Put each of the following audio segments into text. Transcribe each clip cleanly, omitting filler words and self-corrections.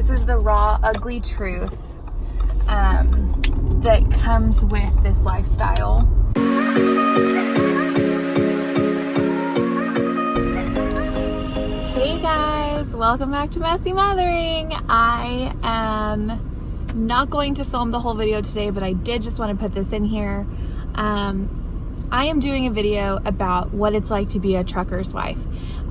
This is the raw, ugly truth that comes with this lifestyle. Hey guys, welcome back to Messy Mothering. I am not going to film the whole video today, but I did just want to put this in here. I am doing a video about what it's like to be a trucker's wife.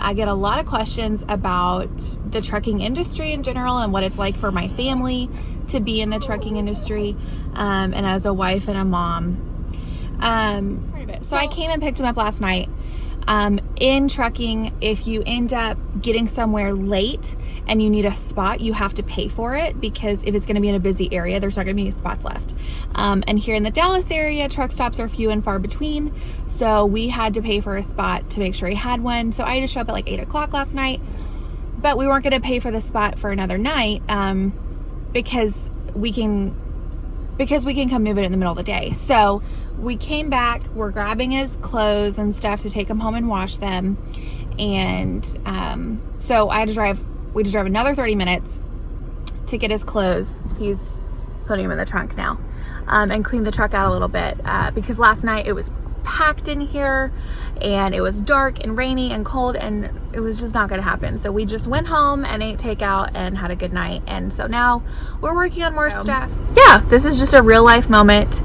I get a lot of questions about the trucking industry in general and what it's like for my family to be in the trucking industry, and as a wife and a mom. So I came and picked him up last night. In trucking, if you end up getting somewhere late and you need a spot, you have to pay for it, because if it's going to be in a busy area, there's not going to be any spots left. And here in the Dallas area, truck stops are few and far between. So we had to pay for a spot to make sure he had one. So I had to show up at like 8 o'clock last night, but we weren't going to pay for the spot for another night, because we can come move it in the middle of the day. So we came back, we're grabbing his clothes and stuff to take him home and wash them. And so we had to drive another 30 minutes to get his clothes. He's putting them in the trunk now, and clean the truck out a little bit, because last night it was packed in here and it was dark and rainy and cold, and it was just not going to happen. So we just went home and ate takeout and had a good night. And so now we're working on more stuff. Yeah, this is just a real life moment.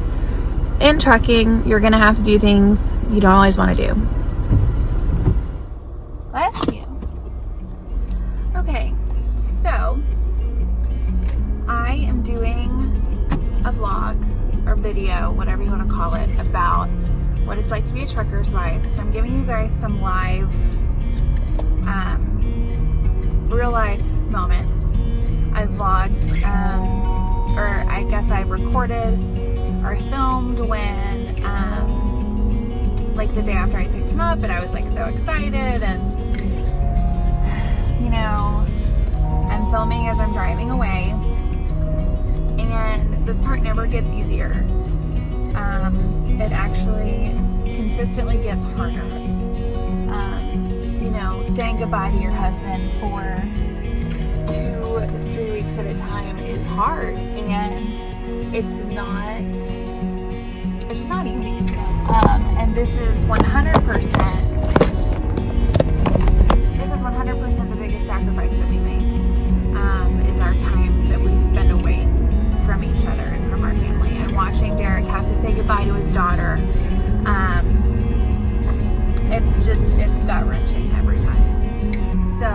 In trucking, you're gonna have to do things you don't always want to do. Bless you. Okay, so I am doing a vlog or video, whatever you want to call it, about what it's like to be a trucker's wife. So I'm giving you guys some live, real life moments. I vlogged, or I guess I recorded or filmed when, like the day after I picked him up, and I was like so excited, and you know, I'm filming as I'm driving away, and this part never gets easier. It actually consistently gets harder. You know, saying goodbye to your husband for 2-3 weeks at a time is hard, and it's just not easy. And this is 100% the biggest sacrifice that we make, is our time that we spend away from each other and from our family. And watching Derek have to say goodbye to his daughter, it's gut-wrenching every time. So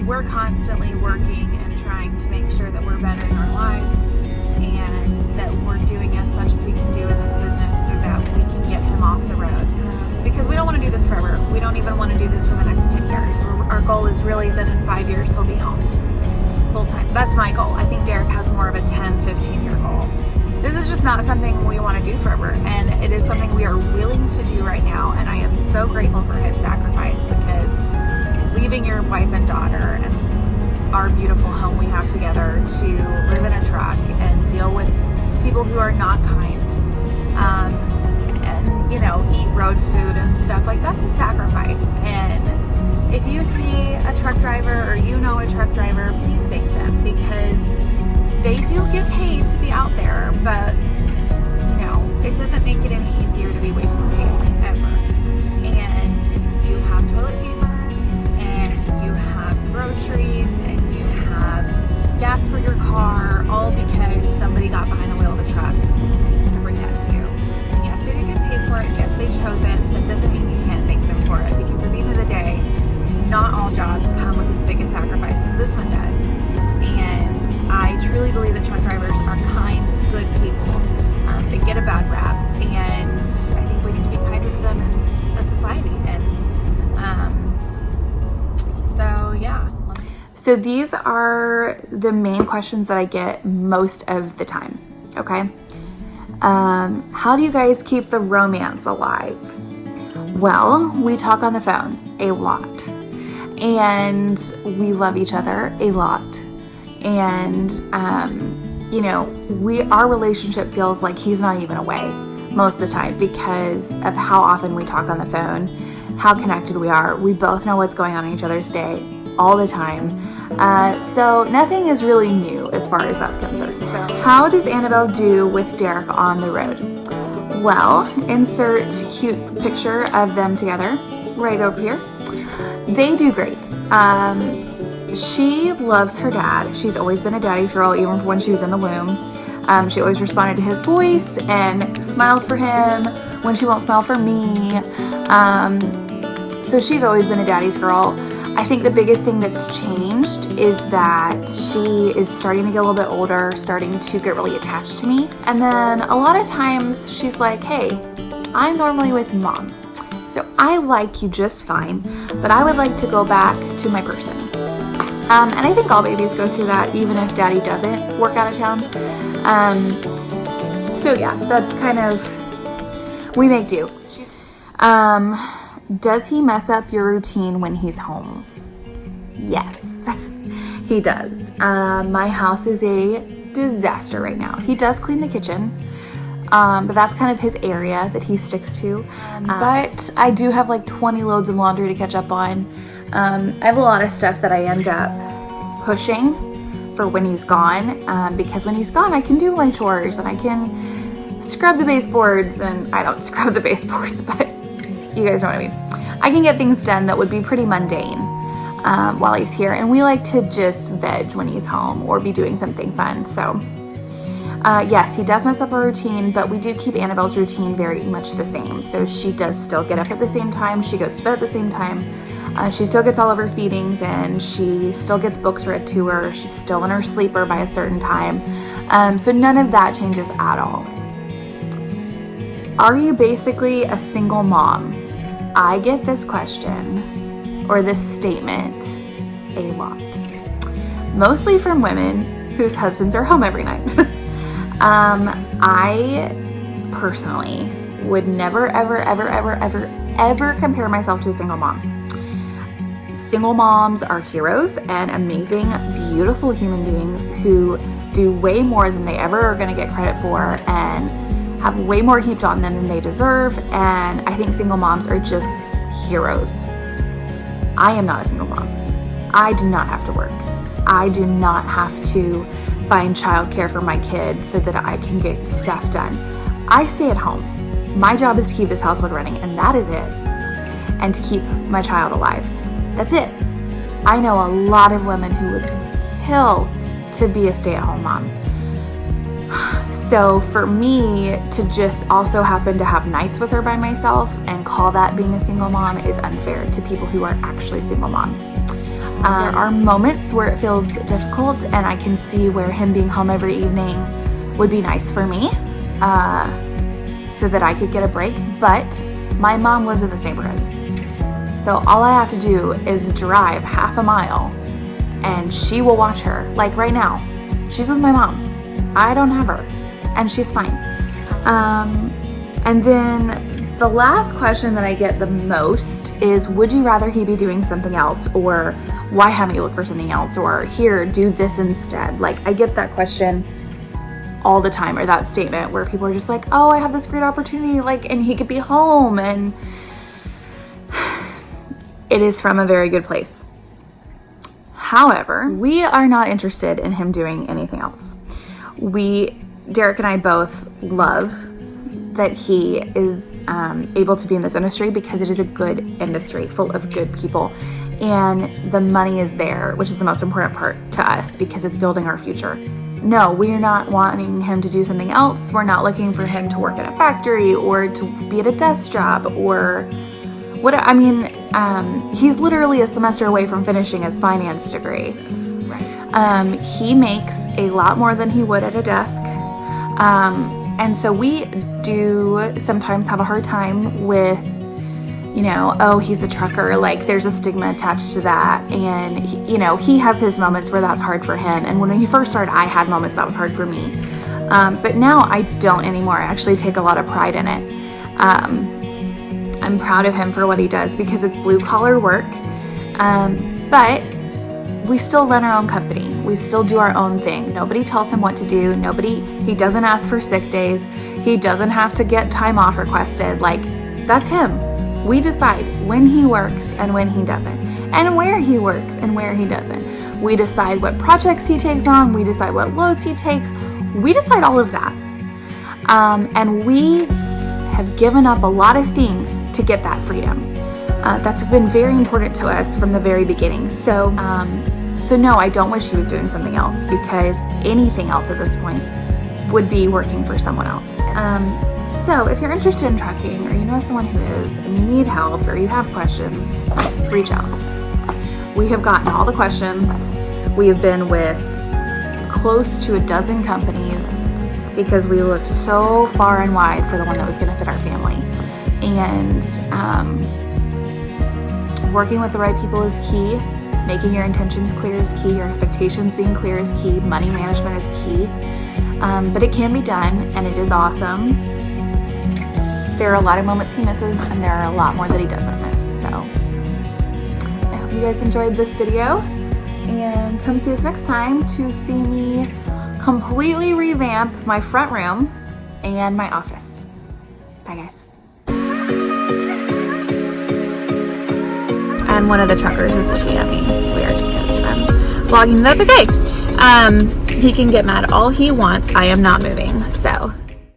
we're constantly working and trying to make sure that we're bettering our lives, and that we're doing as much as we can do in this business so that we can get him off the road. Because we don't want to do this forever. We don't even want to do this for the next 10 years. Our goal is really that in 5 years he'll be home full time. That's my goal. I think Derek has more of a 10-15 year goal. This is just not something we want to do forever, and it is something we are willing to do right now, and I am so grateful for his sacrifice, because leaving your wife and daughter and our beautiful home we have together to live in a truck and deal with people who are not kind, and you know, eat road food and stuff, like that's a sacrifice. And if you see a truck driver, or you know a truck driver, please thank them, because they do get paid to be out there, but you know, it doesn't make it any easier to be away from family ever. And you have toilet paper, and you have groceries, and you have gas for your car, all because somebody got behind the wheel of a truck to bring that to you. And yes, they didn't get paid for it. Yes, they chose it. That doesn't mean you can't thank them for it, because at the end of the day, not all jobs come with as big a sacrifice as this one does. And I truly believe that truck drivers are kind, good people. They get a bad rap, and I think we need to be kinder to them as a society. And so yeah. So these are the main questions that I get most of the time. Okay. How do you guys keep the romance alive? Well, we talk on the phone a lot, and we love each other a lot. And, you know, our relationship feels like he's not even away most of the time, because of how often we talk on the phone, how connected we are. We both know what's going on in each other's day all the time. So nothing is really new as far as that's concerned. So how does Annabelle do with Derek on the road? Well, insert cute picture of them together right over here. They do great. She loves her dad. She's always been a daddy's girl, even when she was in the womb. She always responded to his voice and smiles for him when she won't smile for me. So she's always been a daddy's girl. I think the biggest thing that's changed is that she is starting to get a little bit older, starting to get really attached to me. And then a lot of times she's like, hey, I'm normally with mom, so I like you just fine, but I would like to go back to my person. And I think all babies go through that, even if daddy doesn't work out of town. So yeah, that's kind of, we make do. Does he mess up your routine when he's home? Yes, he does. My house is a disaster right now. He does clean the kitchen, but that's kind of his area that he sticks to. But I do have like 20 loads of laundry to catch up on. I have a lot of stuff that I end up pushing for when he's gone, because when he's gone I can do my chores and I can scrub the baseboards, and I don't scrub the baseboards, but you guys know what I mean. I can get things done that would be pretty mundane while he's here, and we like to just veg when he's home or be doing something fun. So yes, he does mess up our routine, but we do keep Annabelle's routine very much the same. So she does still get up at the same time, she goes to bed at the same time, she still gets all of her feedings, and she still gets books read to her, she's still in her sleeper by a certain time. So none of that changes at all. Are you basically a single mom? I get this question or this statement a lot, mostly from women whose husbands are home every night. I personally would never, ever compare myself to a single mom. Single moms are heroes and amazing, beautiful human beings who do way more than they ever are going to get credit for, and have way more heaped on them than they deserve. And I think single moms are just heroes. I am not a single mom. I do not have to work. I do not have to find childcare for my kids so that I can get stuff done. I stay at home. My job is to keep this household running, and that is it. And to keep my child alive. That's it. I know a lot of women who would kill to be a stay-at-home mom. So for me to just also happen to have nights with her by myself and call that being a single mom is unfair to people who are actually single moms. There are moments where it feels difficult, and I can see where him being home every evening would be nice for me, so that I could get a break. But my mom lives in this neighborhood, so all I have to do is drive half a mile and she will watch her. Like right now, she's with my mom. I don't have her, and she's fine. And then the last question that I get the most is, would you rather he be doing something else, or why haven't you looked for something else, or here, do this instead? Like, I get that question all the time, or that statement where people are just like, oh, I have this great opportunity, like, and he could be home, and it is from a very good place. However, we are not interested in him doing anything else. Derek and I both love that he is able to be in this industry, because it is a good industry full of good people, and the money is there, which is the most important part to us, because it's building our future. No, we're not wanting him to do something else. We're not looking for him to work in a factory or to be at a desk job or what. I mean, he's literally a semester away from finishing his finance degree. He makes a lot more than he would at a desk. And so we do sometimes have a hard time with, you know, oh, he's a trucker. Like, there's a stigma attached to that. And, he has his moments where that's hard for him. And when he first started, I had moments that was hard for me. But now I don't anymore. I actually take a lot of pride in it. I'm proud of him for what he does, because it's blue collar work. But we still run our own company. We still do our own thing. Nobody tells him what to do. He doesn't ask for sick days. He doesn't have to get time off requested. Like, that's him. We decide when he works and when he doesn't, and where he works and where he doesn't. We decide what projects he takes on. We decide what loads he takes. We decide all of that. And we have given up a lot of things to get that freedom. That's been very important to us from the very beginning. So no, I don't wish he was doing something else, because anything else at this point would be working for someone else. So if you're interested in trucking, or you know someone who is, and you need help, or you have questions, reach out. We have gotten all the questions. We have been with close to a dozen companies because we looked so far and wide for the one that was going to fit our family. And working with the right people is key. Making your intentions clear is key. Your expectations being clear is key. Money management is key. But it can be done, and it is awesome. There are a lot of moments he misses, and there are a lot more that he doesn't miss. So I hope you guys enjoyed this video, and come see us next time to see me completely revamp my front room and my office. Bye, guys. And one of the truckers is looking at me weird because I'm vlogging. That's okay. He can get mad all he wants. I am not moving, so